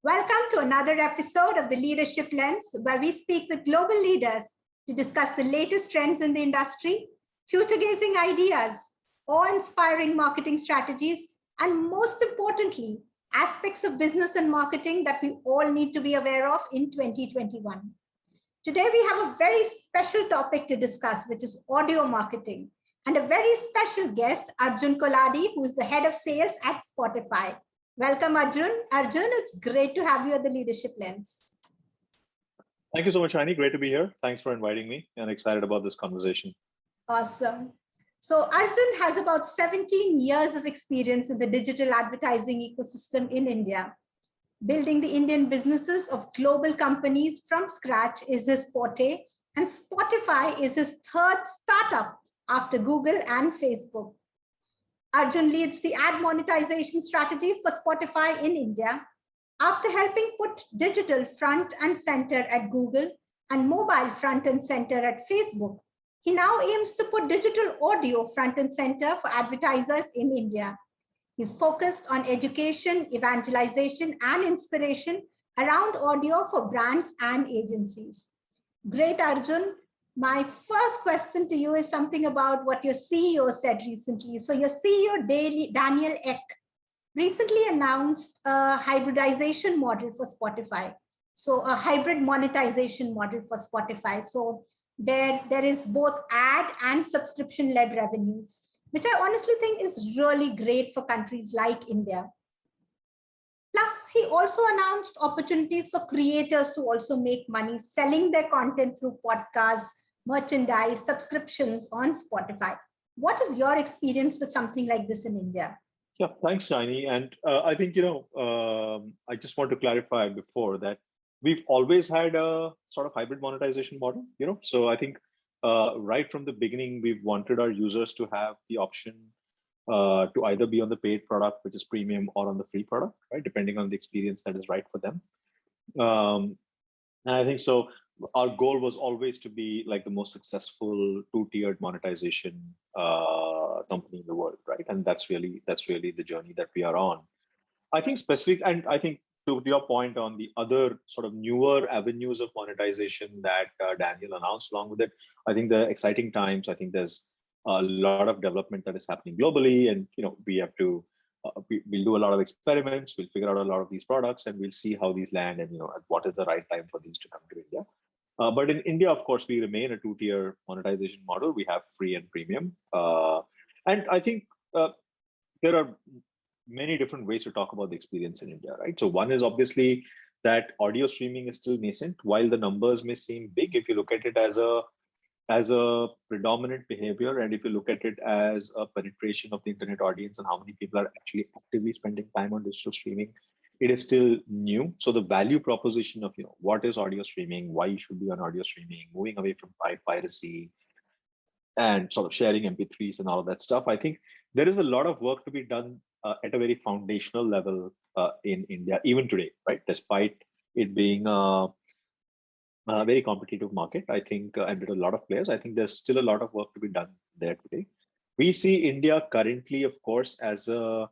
Welcome to another episode of the Leadership Lens, where we speak with global leaders to discuss the latest trends in the industry, future-gazing ideas, awe-inspiring marketing strategies, and most importantly, aspects of business and marketing that we all need to be aware of in 2021. Today, we have a very special topic to discuss, which is audio marketing, and a very special guest, Arjun Kolady, who is the head of sales at Spotify. Welcome, Arjun. Arjun, it's great to have you at the Leadership Lens. Thank you so much, Annie. Great to be here. Thanks for inviting me and excited about this conversation. Awesome. So Arjun has about 17 years of experience in the digital advertising ecosystem in India. Building the Indian businesses of global companies from scratch is his forte, and Spotify is his third startup after Google and Facebook. Arjun leads the ad monetization strategy for Spotify in India. After helping put digital front and center at Google and mobile front and center at Facebook, he now aims to put digital audio front and center for advertisers in India. He's focused on education, evangelization, and inspiration around audio for brands and agencies. Great, Arjun. My first question to you is something about what your CEO said recently. So your CEO, Daniel Ek, recently announced a hybridization model for Spotify. So a hybrid monetization model for Spotify. So there is both ad and subscription-led revenues, which I honestly think is really great for countries like India. Plus, he also announced opportunities for creators to also make money selling their content through podcasts, merchandise, subscriptions on Spotify. What is your experience with something like this in India? Yeah, thanks, Shani. And I think, I just want to clarify before that we've always had a sort of hybrid monetization model, So I think right from the beginning, we've wanted our users to have the option to either be on the paid product, which is premium, or on the free product, right? Depending on the experience that is right for them. And I think so. Our goal was always to be like the most successful two-tiered monetization company in the world, right? And that's really the journey that we are on. I think and I think to your point on the other sort of newer avenues of monetization that Daniel announced along with it, I think the exciting times. I think there's a lot of development that is happening globally, and we have to. We'll do a lot of experiments. We'll figure out a lot of these products, and we'll see how these land, and what is the right time for these to come to India. But in India, of course, we remain a two-tier monetization model. We have free and premium. And I think there are many different ways to talk about the experience in India, right? So one is obviously that audio streaming is still nascent. While the numbers may seem big, if you look at it as a predominant behavior, and if you look at it as a penetration of the internet audience and how many people are actually actively spending time on digital streaming, it is still new. So the value proposition of what is audio streaming, why you should be on audio streaming, moving away from piracy, and sort of sharing MP3s and all of that stuff. I think there is a lot of work to be done at a very foundational level in India, even today, right? Despite it being a very competitive market, I think, and with a lot of players, I think there's still a lot of work to be done there today. We see India currently, of course, as a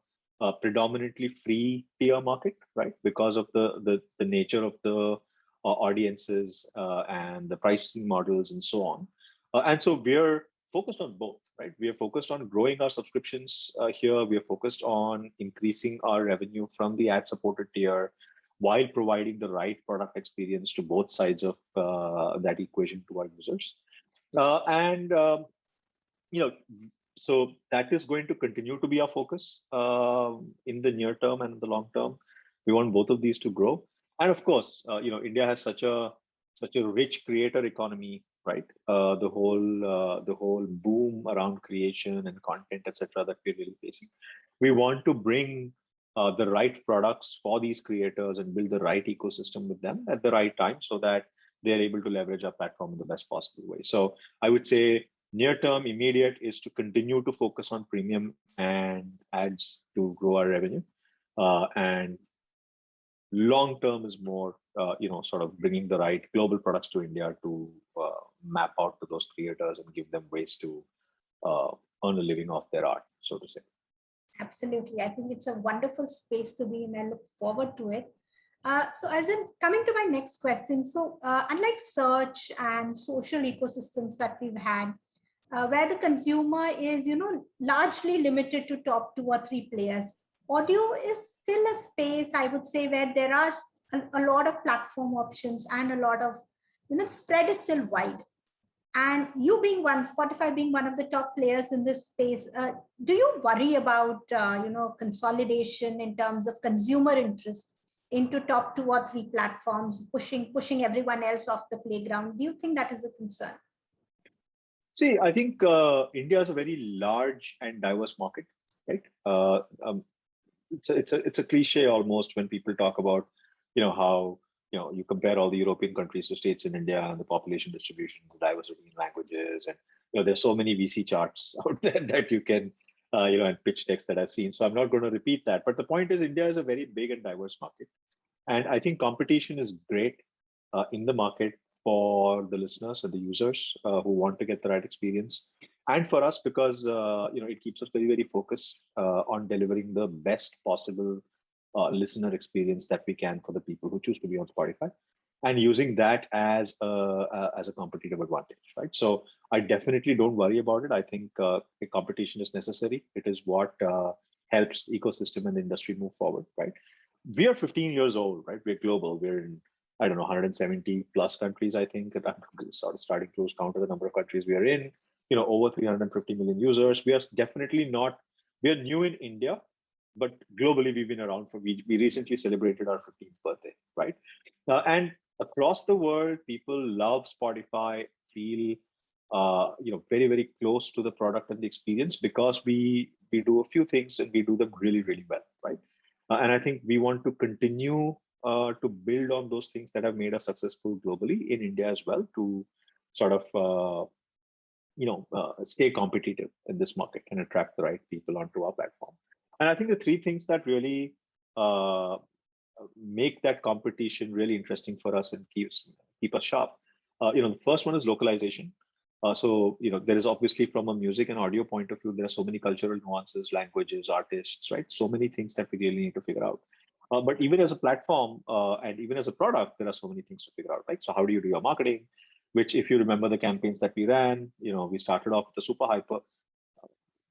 predominantly free tier market, right? Because of the nature of the audiences and the pricing models and so on. And so we're focused on both, right? We are focused on growing our subscriptions here. We are focused on increasing our revenue from the ad-supported tier while providing the right product experience to both sides of that equation to our users. So that is going to continue to be our focus in the near term and the long term. We want both of these to grow. And of course, India has such a rich creator economy, right? The whole boom around creation and content, etc., that we're really facing. We want to bring the right products for these creators and build the right ecosystem with them at the right time, so that they're able to leverage our platform in the best possible way. So I would say near-term, immediate is to continue to focus on premium and ads to grow our revenue. And long-term is more, sort of bringing the right global products to India to map out to those creators and give them ways to earn a living off their art, so to say. Absolutely. I think it's a wonderful space to be in. I look forward to it. So Arjun, coming to my next question. So unlike search and social ecosystems that we've had, where the consumer is, largely limited to top two or three players, audio is still a space, I would say, where there are a lot of platform options and a lot of, spread is still wide. And you being one, Spotify being one of the top players in this space, do you worry about consolidation in terms of consumer interest into top two or three platforms, pushing everyone else off the playground? Do you think that is a concern? See, I think India is a very large and diverse market, right? It's a cliche almost when people talk about how you compare all the European countries to states in India and the population distribution, the diversity in languages, and there's so many VC charts out there that you can and pitch decks that I've seen. So I'm not going to repeat that. But the point is, India is a very big and diverse market, and I think competition is great in the market for the listeners and the users who want to get the right experience, and for us because it keeps us very, very focused on delivering the best possible listener experience that we can for the people who choose to be on Spotify, and using that as a competitive advantage, right? So I definitely don't worry about it. I think the competition is necessary. It is what helps the ecosystem and the industry move forward, right? We are 15 years old, right? We're global. We're in, I don't know, 170 plus countries, I think. I'm sort of starting to lose count of the number of countries we are in. Over 350 million users. We are definitely not, we are new in India, but globally we've been around we recently celebrated our 15th birthday, right? And across the world, people love Spotify, feel very, very close to the product and the experience because we do a few things and we do them really, really well, right? And I think we want to continue to build on those things that have made us successful globally in India as well, to sort of stay competitive in this market and attract the right people onto our platform. And I think the three things that really make that competition really interesting for us and keep us sharp. The first one is localization. So there is obviously, from a music and audio point of view, there are so many cultural nuances, languages, artists, right? So many things that we really need to figure out. But even as a platform and even as a product, there are so many things to figure out, right? So how do you do your marketing? Which, if you remember the campaigns that we ran, we started off with a super hyper,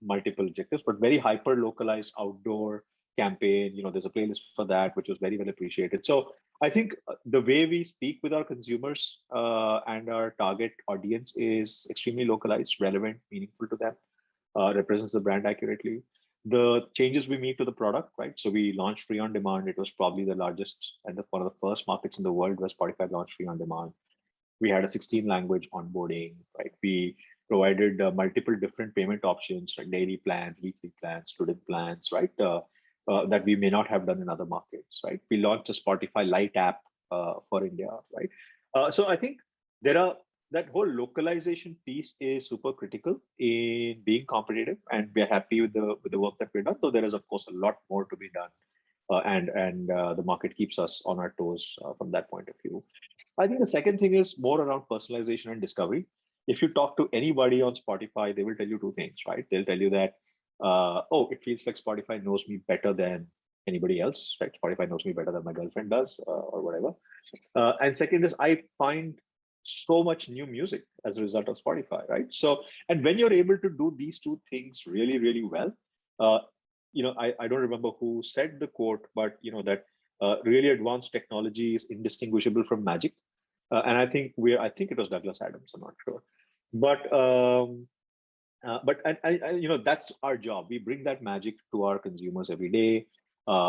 multiple objectives, but very hyper localized outdoor campaign. There's a playlist for that, which was very well appreciated. So I think the way we speak with our consumers and our target audience is extremely localized, relevant, meaningful to them, represents the brand accurately. The changes we make to the product, right? So we launched free on demand. It was probably the largest and one of the first markets in the world where Spotify launched free on demand. We had a 16 language onboarding, right? We provided multiple different payment options, like daily plans, weekly plans, student plans, right? That we may not have done in other markets, right? We launched a Spotify Lite app for India, right? So I think that whole localization piece is super critical in being competitive, and we're happy with the work that we've done. So there is, of course, a lot more to be done, and the market keeps us on our toes from that point of view. I think the second thing is more around personalization and discovery. If you talk to anybody on Spotify, they will tell you two things, right? They'll tell you that, it feels like Spotify knows me better than anybody else, right? Spotify knows me better than my girlfriend does, or whatever. And second is, I find so much new music as a result of Spotify, right? So, and when you're able to do these two things really, really well, I don't remember who said the quote, but that really advanced technology is indistinguishable from magic. And I think it was Douglas Adams, I'm not sure. But that's our job. We bring that magic to our consumers every day.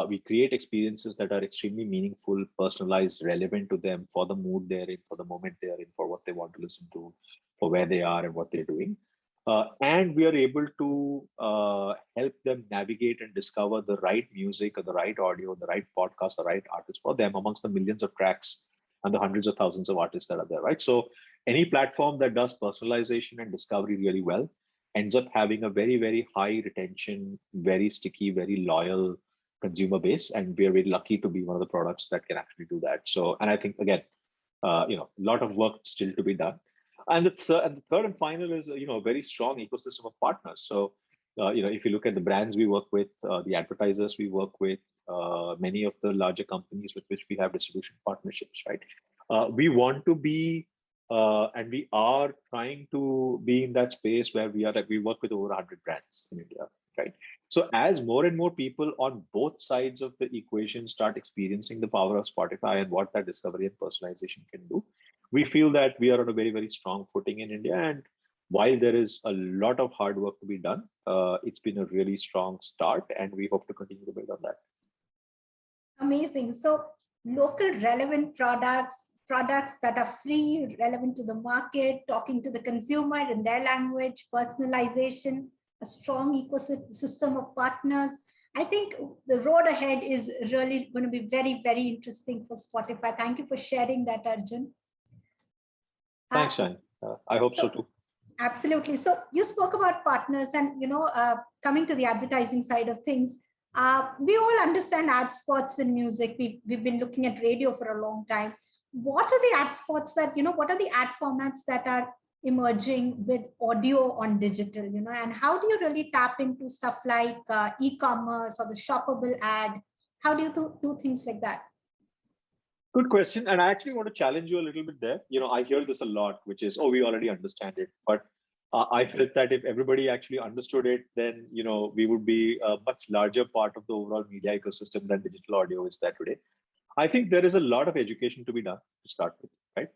We create experiences that are extremely meaningful, personalized, relevant to them, for the mood they're in, for the moment they're in, for what they want to listen to, for where they are and what they're doing. And we are able to help them navigate and discover the right music or the right audio, the right podcast, the right artist for them amongst the millions of tracks and the hundreds of thousands of artists that are there, right? So any platform that does personalization and discovery really well ends up having a very, very high retention, very sticky, very loyal consumer base. And we're very lucky to be one of the products that can actually do that. So, and I think, again, a lot of work still to be done. And the third and final is, a very strong ecosystem of partners. So, if you look at the brands we work with, the advertisers we work with, many of the larger companies with which we have distribution partnerships, right? We want to be, and we are trying to be in that space where we work with over 100 brands in India, right? So as more and more people on both sides of the equation start experiencing the power of Spotify and what that discovery and personalization can do, we feel that we are on a very, very strong footing in India. And while there is a lot of hard work to be done, it's been a really strong start, and we hope to continue to build on that. Amazing. So local relevant products that are free, relevant to the market, talking to the consumer in their language, personalization, a strong ecosystem of partners. I think the road ahead is really going to be very, very interesting for Spotify. Thank you for sharing that, Arjun. Thanks, Shine. I hope so too. Absolutely. So you spoke about partners, and coming to the advertising side of things, we all understand ad spots in music. We've been looking at radio for a long time. What are the ad spots that, what are the ad formats that are emerging with audio on digital, and how do you really tap into stuff like e-commerce or the shoppable ad? How do you do things like that? Good question. And I actually want to challenge you a little bit there. I hear this a lot, which is, oh, we already understand it. But I felt that if everybody actually understood it, then, we would be a much larger part of the overall media ecosystem than digital audio is there today. I think there is a lot of education to be done to start with, right?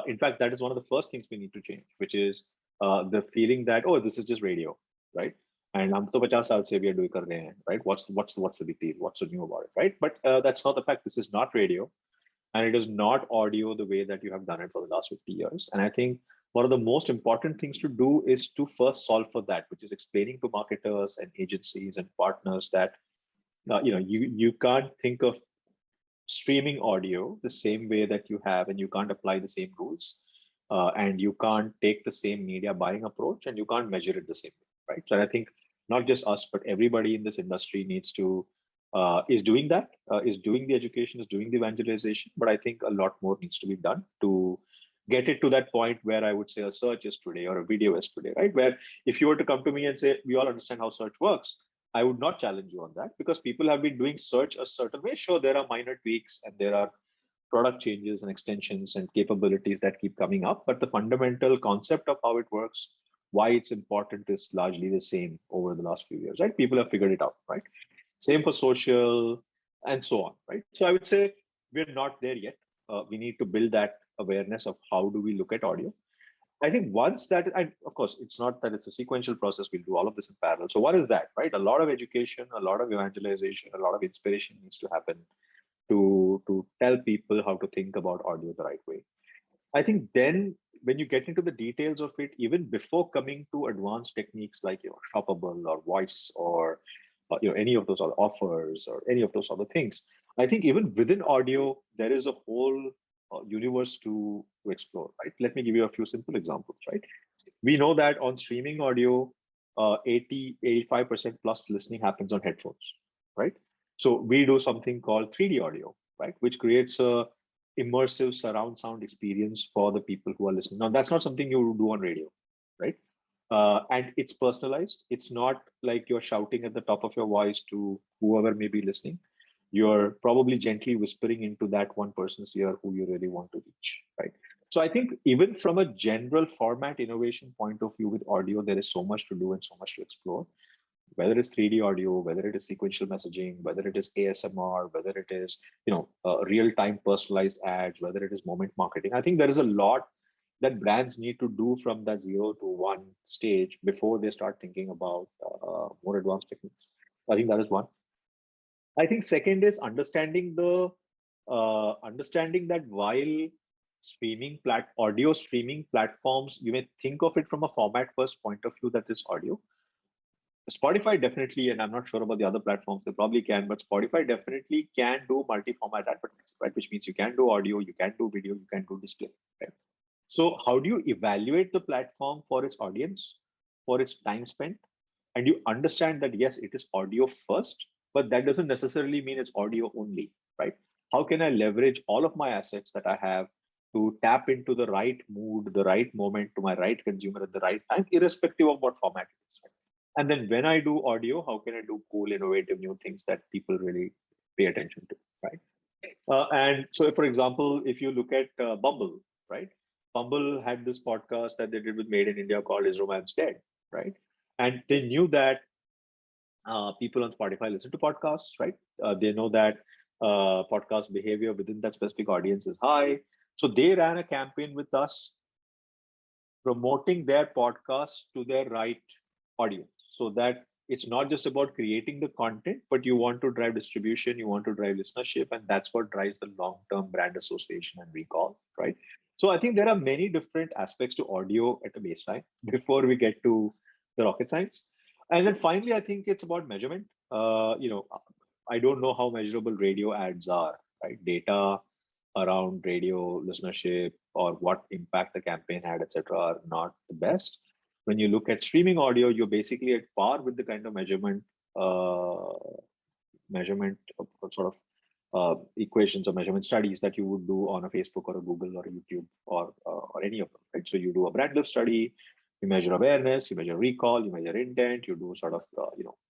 In fact, that is one of the first things we need to change, which is the feeling that, oh, this is just radio, right? And hum to 50 saal se bhi do kar rahe hain, right? What's the big deal? What's so new about it, right? But that's not the fact. This is not radio, and it is not audio the way that you have done it for the last 50 years. And I think one of the most important things to do is to first solve for that, which is explaining to marketers and agencies and partners that you can't think of streaming audio the same way that you have, and you can't apply the same rules, and you can't take the same media buying approach, and you can't measure it the same way, right? So I think not just us, but everybody in this industry needs to is doing that, is doing the education, is doing the evangelization. But I think a lot more needs to be done to get it to that point where I would say a search is today or a video is today, right? Where if you were to come to me and say, we all understand how search works, I would not challenge you on that, because people have been doing search a certain way. Sure, there are minor tweaks and there are product changes and extensions and capabilities that keep coming up, but the fundamental concept of how it works, why it's important, is largely the same over the last few years, right? People have figured it out, right? Same for social and so on, right? So I would say we're not there yet. We need to build that awareness of how do we look at audio. I think once that, and of course, it's not that it's a sequential process. We'll do all of this in parallel. So what is that, right? A lot of education, a lot of evangelization, a lot of inspiration needs to happen to tell people how to think about audio the right way. I think then when you get into the details of it, even before coming to advanced techniques like shoppable or voice or any of those other offers or any of those other things, I think even within audio there is a whole universe to explore, right? Let me give you a few simple examples, right? We know that on streaming audio, 85% plus listening happens on headphones, right? So we do something called 3D audio, right? Which creates a immersive surround sound experience for the people who are listening. Now, that's not something you do on radio, right? And it's personalized. It's not like you're shouting at the top of your voice to whoever may be listening. You're probably gently whispering into that one person's ear who you really want to reach, right? So I think even from a general format innovation point of view with audio, there is so much to do and so much to explore. Whether it's 3D audio, whether it is sequential messaging, whether it is ASMR, whether it is real-time personalized ads, whether it is moment marketing. I think there is a lot that brands need to do from that 0 to 1 stage before they start thinking about more advanced techniques. I think that is one. I think second is understanding that while audio streaming platforms, you may think of it from a format first point of view, that is audio. Spotify definitely, and I'm not sure about the other platforms, they probably can, but Spotify definitely can do multi-format advertising, right? Which means you can do audio, you can do video, you can do display, right? So how do you evaluate the platform for its audience, for its time spent? And you understand that, yes, it is audio first, but that doesn't necessarily mean it's audio only, right? How can I leverage all of my assets that I have to tap into the right mood, the right moment to my right consumer at the right time, irrespective of what format it is, right? And then when I do audio, how can I do cool, innovative, new things that people really attention to, right? And so, for example, if you look at Bumble, right? Bumble had this podcast that they did with Made in India called "Is Romance Dead?" Right? And they knew that people on Spotify listen to podcasts, right? They know that podcast behavior within that specific audience is high. So they ran a campaign with us promoting their podcast to their right audience, so that it's not just about creating the content, but you want to drive distribution, you want to drive listenership, and that's what drives the long-term brand association and recall, right? So I think there are many different aspects to audio at a baseline before we get to the rocket science. And then finally, I think it's about measurement. I don't know how measurable radio ads are, right? Data around radio listenership or what impact the campaign had, etc., are not the best. When you look at streaming audio, you're basically at par with the kind of measurement of sort of equations or measurement studies that you would do on a Facebook or a Google or a YouTube or any of them, right? So you do a brand lift study, you measure awareness, you measure recall, you measure intent, you do sort of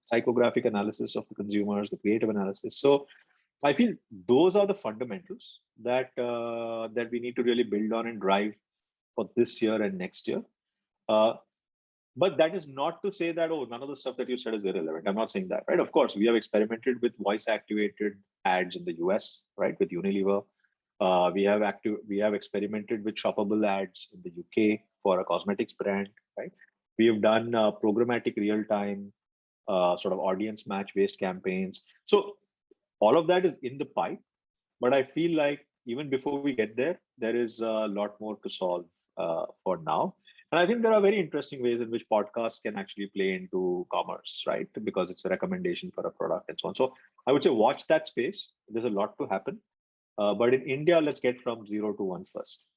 psychographic analysis of the consumers, the creative analysis. So I feel those are the fundamentals that that we need to really build on and drive for this year and next year. But that is not to say that, oh, none of the stuff that you said is irrelevant. I'm not saying that, right? Of course, we have experimented with voice activated ads in the US, right, with Unilever. We have experimented with shoppable ads in the UK for a cosmetics brand, right? We have done programmatic real time sort of audience match based campaigns. So all of that is in the pipe, but I feel like even before we get there, there is a lot more to solve for now. And I think there are very interesting ways in which podcasts can actually play into commerce, right? Because it's a recommendation for a product and so on. So I would say watch that space. There's a lot to happen. But in India, let's get from 0 to 1 first.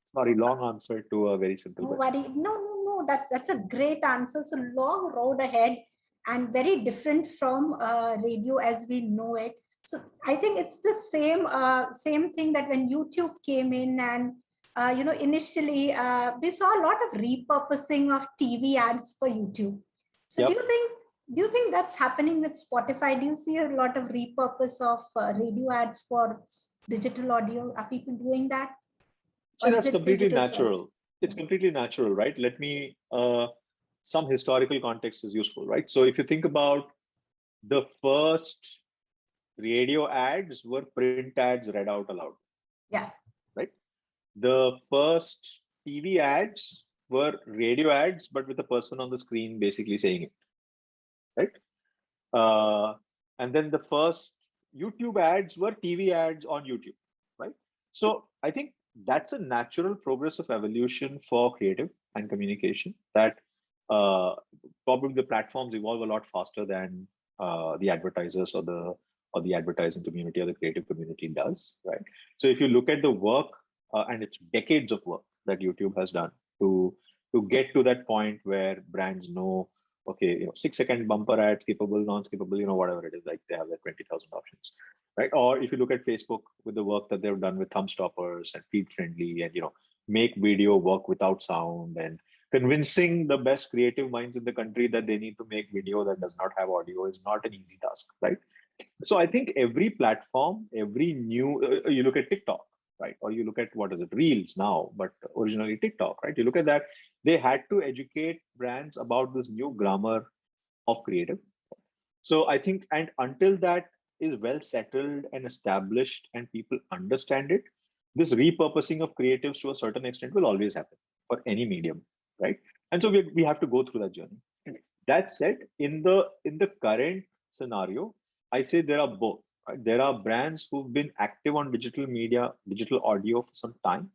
Sorry, long answer to a very simple question. No. That's a great answer. So long road ahead and very different from radio as we know it. So I think it's the same thing that when YouTube came in and initially we saw a lot of repurposing of TV ads for YouTube. So Yep. do you think that's happening with Spotify? Do you see a lot of repurpose of radio ads for digital audio? Are people doing that? So that's completely digital natural. first? It's completely natural, right? Let me, some historical context is useful, right? So if you think about the first radio ads were print ads read out aloud. Yeah. Right. The first TV ads were radio ads, but with a person on the screen basically saying it. Right. And then the first YouTube ads were TV ads on YouTube. Right. So I think that's a natural progress of evolution for creative and communication, that probably the platforms evolve a lot faster than the advertisers or the advertising community or the creative community does, right? So if you look at the work, and it's decades of work that YouTube has done to get to that point where brands know, okay, 6-second bumper ads, skippable, non-skippable, whatever it is, like they have like 20,000 options, right? Or if you look at Facebook with the work that they've done with thumb stoppers and feed friendly, and make video work without sound, and convincing the best creative minds in the country that they need to make video that does not have audio is not an easy task, right? So I think every platform, every new, you look at TikTok, right? Or you look at, what is it, Reels now, but originally TikTok, right? You look at that, they had to educate brands about this new grammar of creative. So I think, and until that is well settled and established and people understand it, this repurposing of creatives to a certain extent will always happen for any medium, right? And so we have to go through that journey. That said, in the current scenario, I say there are both. Right? There are brands who've been active on digital media, digital audio for some time,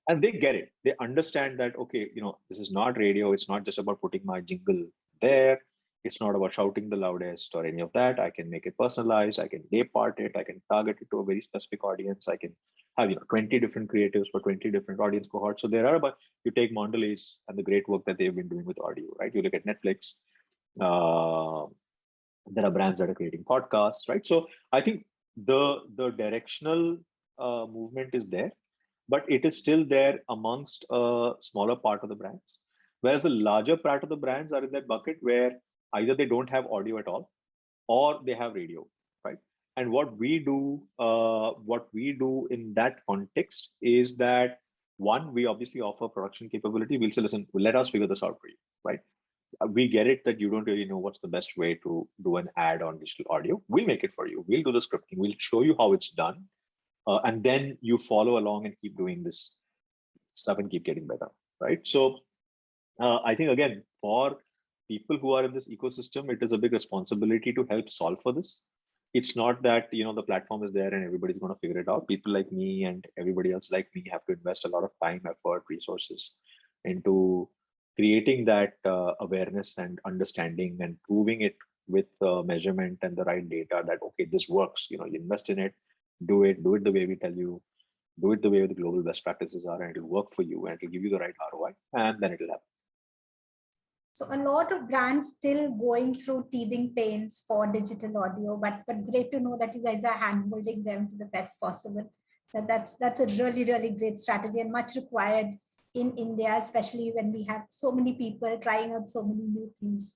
and they get it. They understand that, okay, this is not radio. It's not just about putting my jingle there. It's not about shouting the loudest or any of that. I can make it personalized. I can day part it. I can target it to a very specific audience. I can have 20 different creatives for 20 different audience cohorts. So there are about, you take Mondelez and the great work that they've been doing with audio, right? You look at Netflix. There are brands that are creating podcasts, right? So I think the directional movement is there, but it is still there amongst a smaller part of the brands. Whereas the larger part of the brands are in that bucket where either they don't have audio at all or they have radio, right? And what we do in that context is that, one, we obviously offer production capability. We'll say, listen, let us figure this out for you, right? We get it that you don't really know what's the best way to do an ad on digital audio. We'll make it for you. We'll do the scripting. We'll show you how it's done. And then you follow along and keep doing this stuff and keep getting better, right? So I think, again, for people who are in this ecosystem, it is a big responsibility to help solve for this. It's not that, the platform is there and everybody's going to figure it out. People like me and everybody else like me have to invest a lot of time, effort, resources into creating that awareness and understanding and proving it with measurement and the right data that, okay, this works. You invest in it, do it the way we tell you, do it the way the global best practices are, and it'll work for you and it'll give you the right ROI, and then it'll happen. So a lot of brands still going through teething pains for digital audio, but great to know that you guys are handholding them to the best possible. That's a really, really great strategy and much required in India, especially when we have so many people trying out so many new things.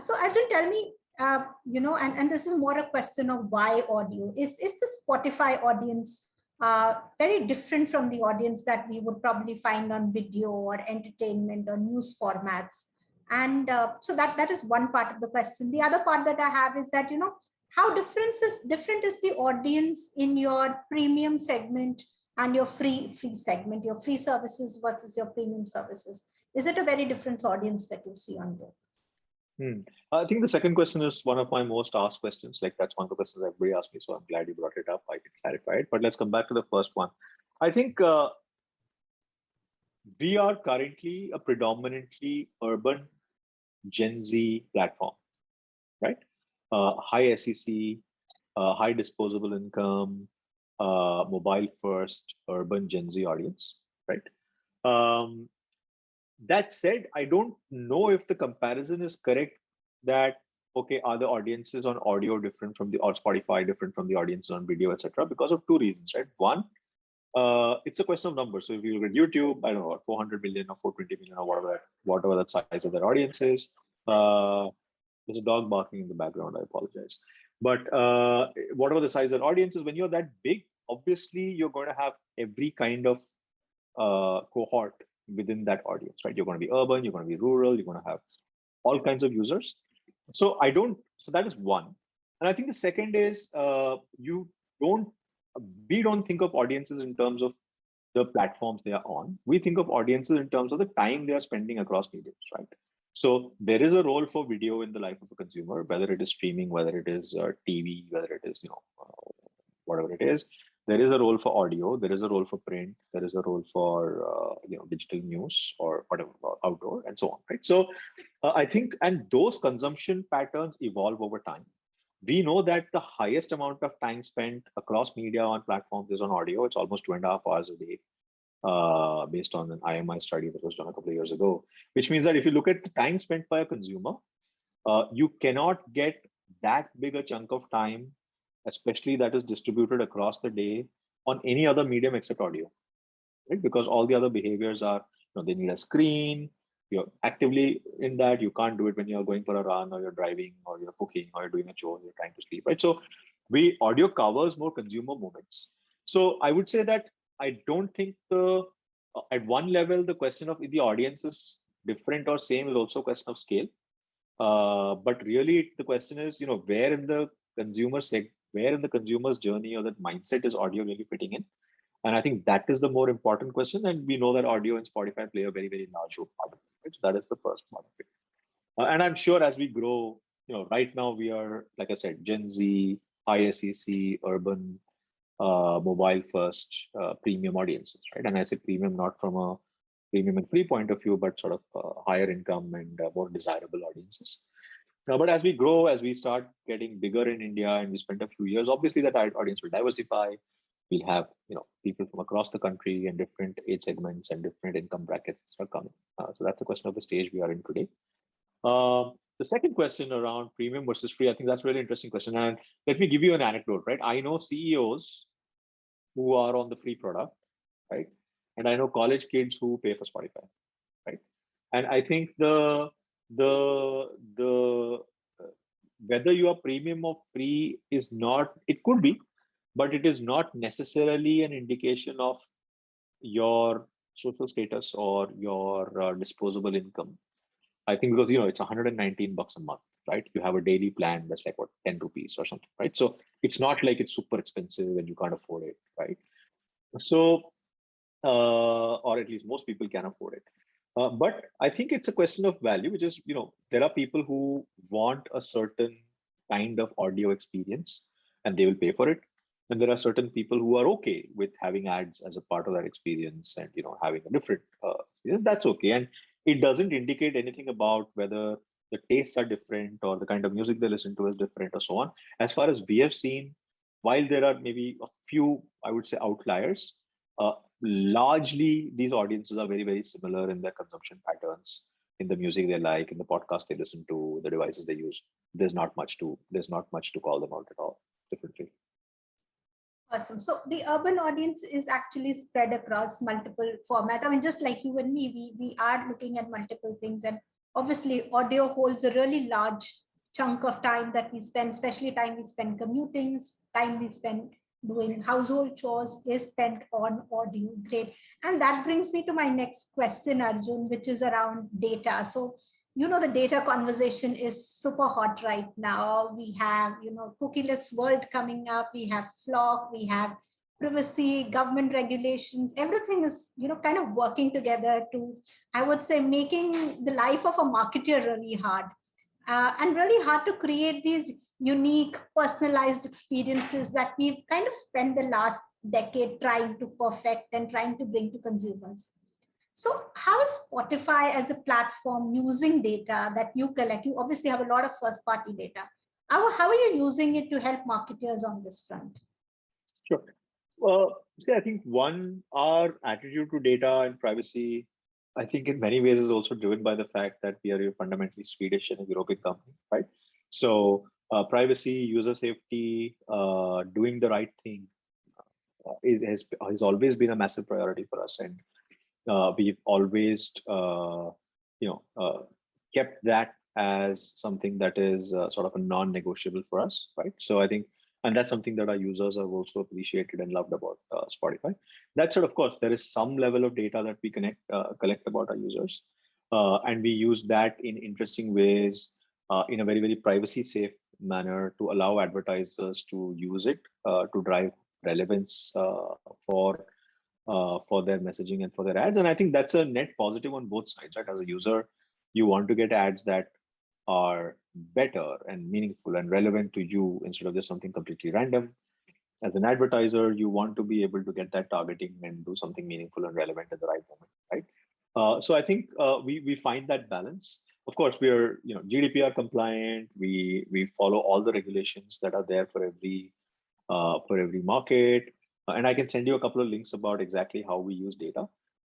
So Arjun, tell me, and this is more a question of why audio. Is the Spotify audience very different from the audience that we would probably find on video or entertainment or news formats? And so that is one part of the question. The other part that I have is that, how different is the audience in your premium segment and your free segment, your free services versus your premium services? Is it a very different audience that you see on both? I think the second question is one of my most asked questions. Like, that's one of the questions everybody asks me. So I'm glad you brought it up. I can clarify it. But let's come back to the first one. I think we are currently a predominantly urban Gen Z platform, right? High SEC, high disposable income, mobile first, urban Gen Z audience, right? That said, I don't know if the comparison is correct that, okay, are the audiences on audio different from or Spotify different from the audiences on video, etc., because of two reasons, right? One, it's a question of numbers. So if you look at YouTube, I don't know, 400 million or 420 million or whatever that size of their audience is. There's a dog barking in the background. I apologize. But whatever the size of the audience is, when you're that big, obviously you're going to have every kind of cohort within that audience, right? You're going to be urban, you're going to be rural, you're going to have all kinds of users. So that is one. And I think the second is we don't think of audiences in terms of the platforms they are on. We think of audiences in terms of the time they are spending across mediums, right? So there is a role for video in the life of a consumer, whether it is streaming, whether it is TV, whether it is, whatever it is. There is a role for audio. There is a role for print. There is a role for digital news or whatever, outdoor, and so on, right? So I think, and those consumption patterns evolve over time. We know that the highest amount of time spent across media on platforms is on audio. It's almost 2.5 hours a day, based on an IMI study that was done a couple of years ago, which means that if you look at the time spent by a consumer, you cannot get that big a chunk of time, especially that is distributed across the day, on any other medium except audio, right? Because all the other behaviors are, they need a screen. You're actively in that. You can't do it when you're going for a run or you're driving or you're cooking or you're doing a chore, you're trying to sleep, right? So audio covers more consumer moments. So I would say that I don't think at one level, the question of if the audience is different or same is also a question of scale. But really the question is, where in the consumer's journey or that mindset is audio really fitting in? And I think that is the more important question. And we know that audio and Spotify play a very, very large role part of it. So that is the first part of it. And I'm sure as we grow, right now we are, like I said, Gen Z, high SEC, urban, mobile first, premium audiences, right? And I say premium not from a premium and free point of view, but sort of higher income and more desirable audiences. But as we grow, as we start getting bigger in India and we spend a few years, obviously that audience will diversify. We'll have people from across the country and different age segments and different income brackets start coming. So that's a question of the stage we are in today. The second question around premium versus free, I think that's a really interesting question. And let me give you an anecdote, right? I know CEOs who are on the free product, right? And I know college kids who pay for Spotify, right? And I think the whether you are premium or free is not, it could be, but it is not necessarily an indication of your social status or your disposable income. I think because it's 119 bucks a month, right? You have a daily plan that's like what, 10 rupees or something, right? So it's not like it's super expensive and you can't afford it, right? So or at least most people can afford it. But I think it's a question of value, which is, there are people who want a certain kind of audio experience and they will pay for it. And there are certain people who are okay with having ads as a part of that experience and, having a different experience. That's okay. And it doesn't indicate anything about whether the tastes are different or the kind of music they listen to is different or so on. As far as we have seen, while there are maybe a few, I would say, outliers, uh, largely these audiences are very, very similar in their consumption patterns, in the music they like, in the podcast they listen to, the devices they use. There's not much to call them out at all differently. Awesome. So the urban audience is actually spread across multiple formats. I mean, just like you and me, we are looking at multiple things. And obviously, audio holds a really large chunk of time that we spend, especially time we spend commuting, time we spend doing household chores is spent on audio. Great. And that brings me to my next question, Arjun, which is around data. So the data conversation is super hot right now. We have, cookieless world coming up. We have Flock, we have privacy, government regulations. Everything is, kind of working together to, I would say, making the life of a marketer really hard. And really hard to create these unique, personalized experiences that we've kind of spent the last decade trying to perfect and trying to bring to consumers. So how is Spotify as a platform using data that you collect? You obviously have a lot of first-party data. How are you using it to help marketers on this front? Sure. See, I think our attitude to data and privacy, I think in many ways is also driven by the fact that we are fundamentally Swedish and a European company, right? So privacy, user safety, doing the right thing has always been a massive priority for us. And we've always, kept that as something that is sort of a non-negotiable for us, right? So I think, and that's something that our users have also appreciated and loved about Spotify. That said, of course, there is some level of data that we collect about our users, and we use that in interesting ways, in a very, very privacy-safe manner to allow advertisers to use it to drive relevance for their messaging and for their ads. And I think that's a net positive on both sides, right? As a user, you want to get ads that are better and meaningful and relevant to you instead of just something completely random. As an advertiser, you want to be able to get that targeting and do something meaningful and relevant at the right moment, right? So I think we find that balance. Of course, we are GDPR compliant. We follow all the regulations that are there for every market. And I can send you a couple of links about exactly how we use data.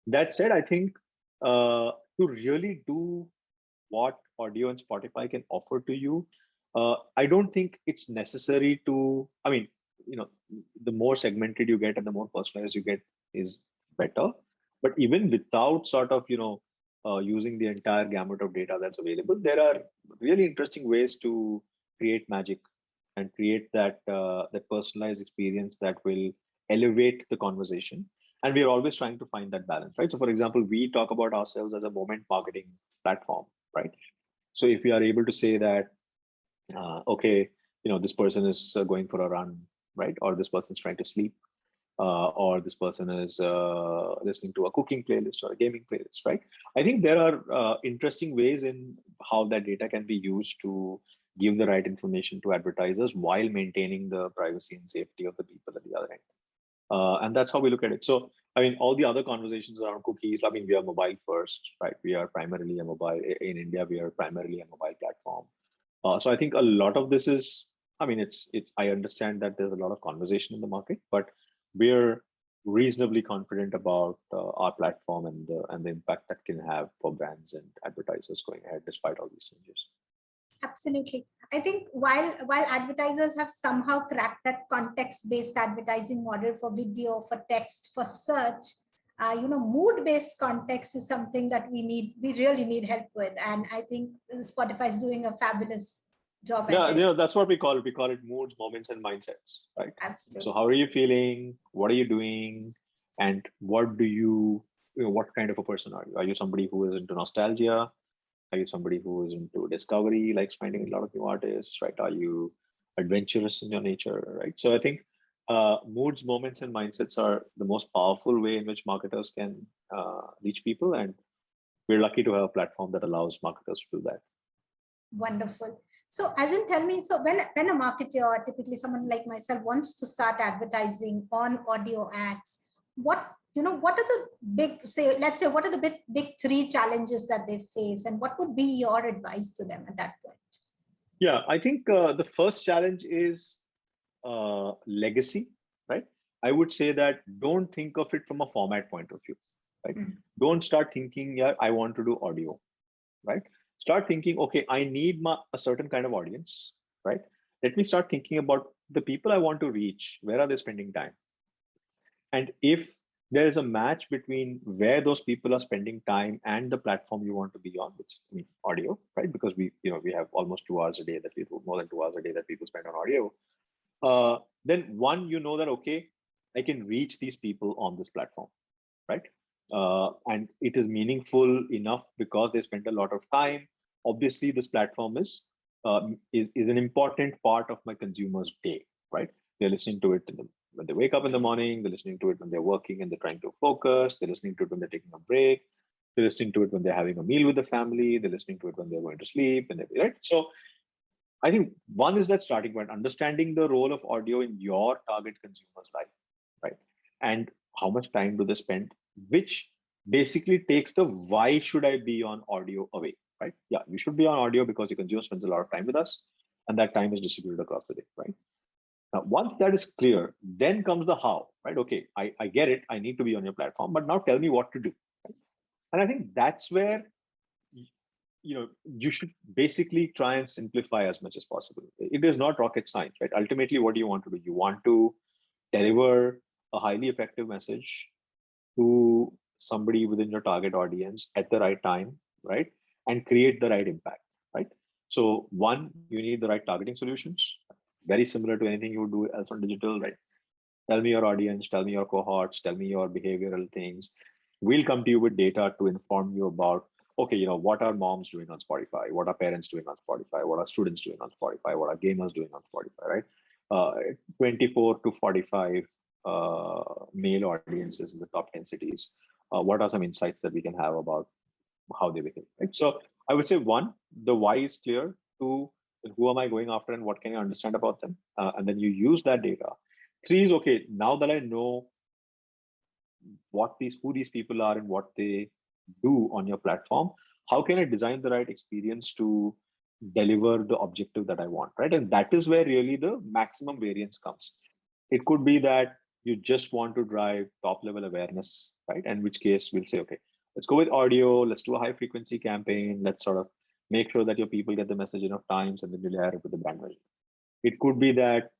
That said, I think to really do what audio and Spotify can offer to you, I don't think it's necessary to, I mean, the more segmented you get and the more personalized you get is better. But even without sort of, using the entire gamut of data that's available, there are really interesting ways to create magic and create that personalized experience that will elevate the conversation. And we are always trying to find that balance, right? So for example, we talk about ourselves as a moment marketing platform, right? So if we are able to say that, okay, this person is going for a run, right? Or this person's trying to sleep, or this person is listening to a cooking playlist or a gaming playlist, right? I think there are interesting ways in how that data can be used to give the right information to advertisers while maintaining the privacy and safety of the people at the other end. And that's how we look at it. So, I mean, all the other conversations around cookies, I mean, we are mobile first, right? We are primarily a mobile, in India, we are primarily a mobile platform. So I think a lot of this is, I mean, I understand that there's a lot of conversation in the market, but we're reasonably confident about our platform and the impact that can have for brands and advertisers going ahead, despite all these changes. Absolutely. I think while advertisers have somehow cracked that context-based advertising model for video, for text, for search, mood-based context is something that we really need help with. And I think Spotify is doing a fabulous job Yeah, ahead. that's what we call it. We call it moods, moments, and mindsets, right? Absolutely. So how are you feeling? What are you doing? And what do what kind of a person are you? Are you somebody who is into nostalgia? Are you somebody who is into discovery, likes finding a lot of new artists, right? Are you adventurous in your nature, right? So I think moods, moments, and mindsets are the most powerful way in which marketers can reach people. And we're lucky to have a platform that allows marketers to do that. Wonderful. So Arjun, tell me, so when a marketer, or typically someone like myself, wants to start advertising on audio ads, what what are the big, say, let's say, what are the big three challenges that they face, and what would be your advice to them at that point? Yeah, I think the first challenge is legacy, right? I would say that don't think of it from a format point of view, right? Don't start thinking, yeah, I want to do audio, right? Start thinking, okay, I need a certain kind of audience, right? Let me start thinking about the people I want to reach. Where are they spending time? And if there is a match between where those people are spending time and the platform you want to be on, which I mean audio, right? Because we have almost 2 hours a day that people, more than 2 hours a day that people spend on audio. Then one, that okay, I can reach these people on this platform, right? And it is meaningful enough because they spend a lot of time. Obviously, this platform is an important part of my consumer's day, right? They're listening to it when they wake up in the morning. They're listening to it when they're working and they're trying to focus. They're listening to it when they're taking a break. They're listening to it when they're having a meal with the family. They're listening to it when they're going to sleep, and right. So I think one is that starting point, understanding the role of audio in your target consumer's life, right? And how much time do they spend, which basically takes the why should I be on audio away, right? Yeah, you should be on audio because your consumer spends a lot of time with us, and that time is distributed across the day, right? Now, once that is clear, then comes the how, right? Okay, I get it. I need to be on your platform, but now tell me what to do. Right? And I think that's where you should basically try and simplify as much as possible. It is not rocket science, right? Ultimately, what do you want to do? You want to deliver a highly effective message to somebody within your target audience at the right time, right? And create the right impact, right? So one, you need the right targeting solutions, very similar to anything you would do else on digital, right? Tell me your audience, tell me your cohorts, tell me your behavioral things. We'll come to you with data to inform you about, okay, what are moms doing on Spotify? What are parents doing on Spotify? What are students doing on Spotify? What are gamers doing on Spotify, right? 24 to 45 male audiences in the top 10 cities. What are some insights that we can have about how they behave, right? So I would say one, the why is clear. Two, who am I going after and what can I understand about them? And then you use that data. Three is, okay, now that I know who these people are and what they do on your platform, how can I design the right experience to deliver the objective that I want, right? And that is where really the maximum variance comes. It could be that you just want to drive top level awareness, right? In which case we'll say, okay, let's go with audio, let's do a high frequency campaign, let's sort of make sure that your people get the message enough times, and then you layer it with the brand value. It could be that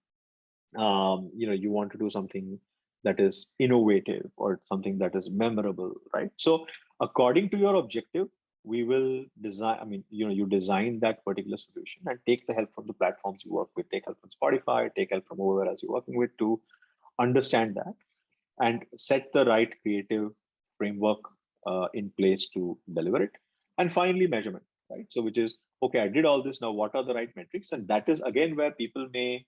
you want to do something that is innovative or something that is memorable, right? So according to your objective, we will design, you design that particular solution and take the help from the platforms you work with, take help from Spotify, take help from whoever else you're working with to understand that and set the right creative framework in place to deliver it. And finally, measurement, right? So which is, okay, I did all this, now what are the right metrics? And that is again where people may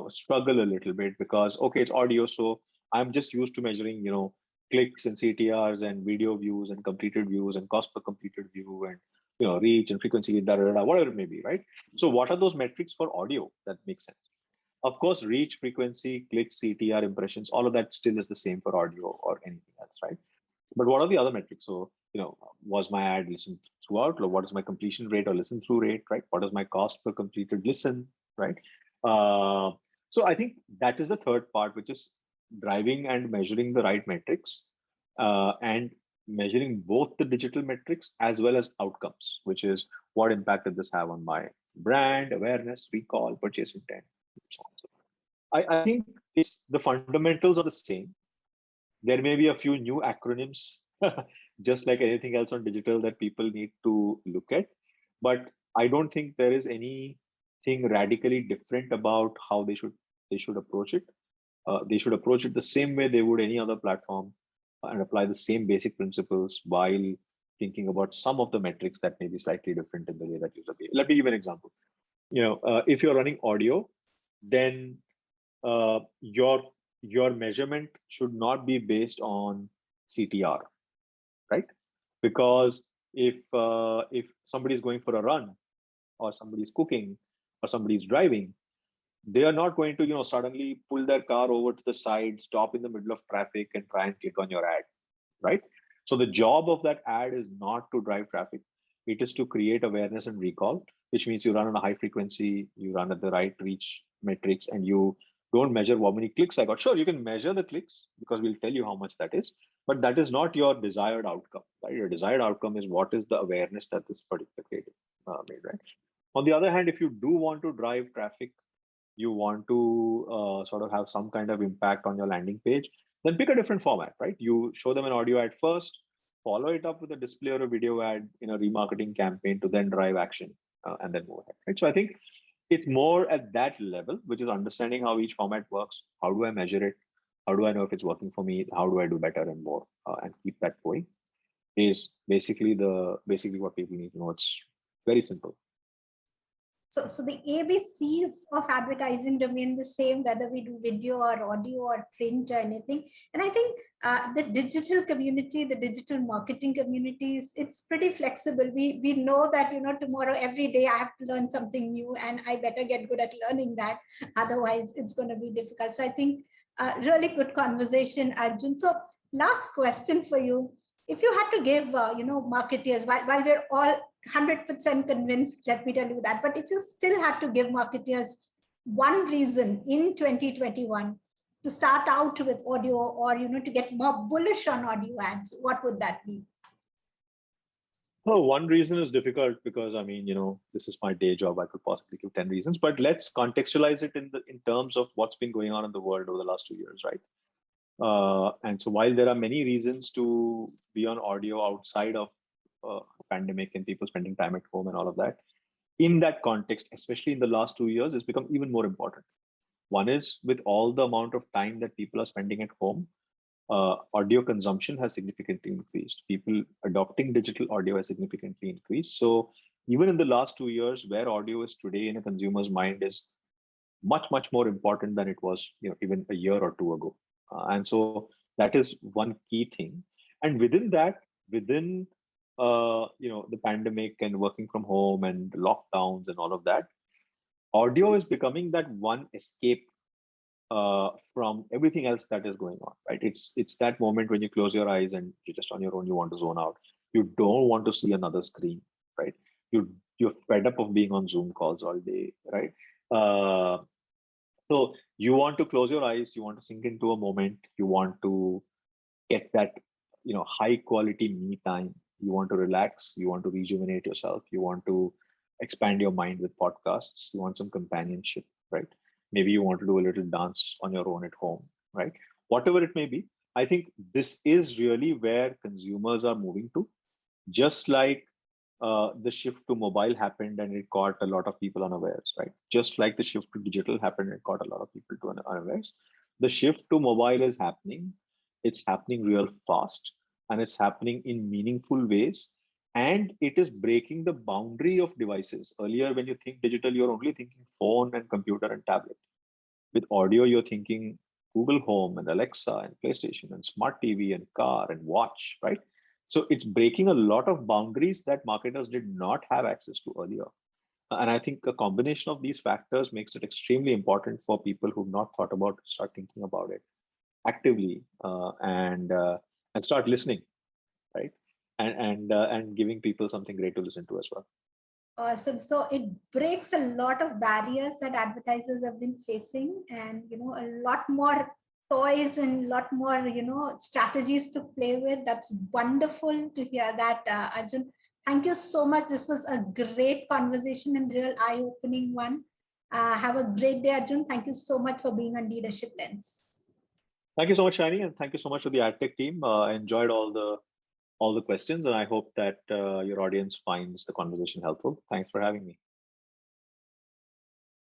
struggle a little bit because, okay, it's audio, so I'm just used to measuring clicks and CTRs and video views and completed views and cost per completed view and reach and frequency, whatever it may be, right? So what are those metrics for audio that make sense? Of course, reach, frequency, clicks, CTR, impressions, all of that still is the same for audio or anything else, right? But what are the other metrics? So was my ad listened throughout? Or what is my completion rate or listen through rate, right? What is my cost per completed listen, right? So I think that is the third part, which is driving and measuring the right metrics and measuring both the digital metrics as well as outcomes, which is what impact did this have on my brand, awareness, recall, purchase intent, and so on. So I think the fundamentals are the same. There may be a few new acronyms, just like anything else on digital that people need to look at. But I don't think there is anything radically different about how they should approach it. They should approach it the same way they would any other platform, and apply the same basic principles while thinking about some of the metrics that may be slightly different in the way that user behave. Let me give an example. If you're running audio, then your measurement should not be based on CTR, right? Because if somebody is going for a run, or somebody is cooking, or somebody is driving, they are not going to suddenly pull their car over to the side, stop in the middle of traffic, and try and click on your ad, right? So the job of that ad is not to drive traffic. It is to create awareness and recall, which means you run on a high frequency, you run at the right reach metrics, and you don't measure how many clicks I got. Sure, you can measure the clicks because we'll tell you how much that is, but that is not your desired outcome, right? Your desired outcome is what is the awareness that this particular creative made, right? On the other hand, if you do want to drive traffic, you want to sort of have some kind of impact on your landing page, then pick a different format, right? You show them an audio ad first, follow it up with a display or a video ad in a remarketing campaign to then drive action, and then move ahead, right? So I think it's more at that level, which is understanding how each format works. How do I measure it? How do I know if it's working for me? How do I do better and more, and keep that going? Is basically what people need to know. It's very simple. So the ABCs of advertising remain the same, whether we do video or audio or print or anything. And I think the digital community, the digital marketing communities, it's pretty flexible. We know that, tomorrow, every day I have to learn something new, and I better get good at learning that. Otherwise, it's going to be difficult. So I think really good conversation, Arjun. So last question for you. If you had to give, marketeers, while we're all 100% convinced, let me tell you that, but if you still had to give marketeers one reason in 2021 to start out with audio, or, to get more bullish on audio ads, what would that be? Well, one reason is difficult because this is my day job. I could possibly give 10 reasons, but let's contextualize it in terms of what's been going on in the world over the last 2 years, right? And so while there are many reasons to be on audio outside of pandemic and people spending time at home and all of that, in that context, especially in the last 2 years, it's become even more important. One is, with all the amount of time that people are spending at home, audio consumption has significantly increased. People adopting digital audio has significantly increased. So even in the last 2 years, where audio is today in a consumer's mind is much, much more important than it was even a year or two ago. And so that is one key thing. And within that, the pandemic and working from home and lockdowns and all of that, audio is becoming that one escape from everything else that is going on, right? It's that moment when you close your eyes and you're just on your own, you want to zone out. You don't want to see another screen, right? You're fed up of being on Zoom calls all day, right? So you want to close your eyes, you want to sink into a moment, you want to get that, high quality me time. You want to relax, you want to rejuvenate yourself, you want to expand your mind with podcasts, you want some companionship, right? Maybe you want to do a little dance on your own at home, right? Whatever it may be, I think this is really where consumers are moving to. Just like the shift to mobile happened and it caught a lot of people unawares, right? Just like the shift to digital happened and it caught a lot of people to unawares. The shift to mobile is happening. It's happening real fast, and it's happening in meaningful ways. And it is breaking the boundary of devices. Earlier, when you think digital, you're only thinking phone and computer and tablet. With audio, you're thinking Google Home and Alexa and PlayStation and smart TV and car and watch, right? So it's breaking a lot of boundaries that marketers did not have access to earlier. And I think a combination of these factors makes it extremely important for people who've not thought about to start thinking about it actively, and start listening, right? And giving people something great to listen to as well. Awesome. So it breaks a lot of barriers that advertisers have been facing, and a lot more toys and a lot more strategies to play with. That's wonderful to hear that, Arjun. Thank you so much. This was a great conversation and real eye-opening one. Have a great day, Arjun. Thank you so much for being on Leadership Lens. Thank you so much, Shani, and thank you so much to the AdTech team. I enjoyed all the all the questions, and I hope that your audience finds the conversation helpful. Thanks for having me.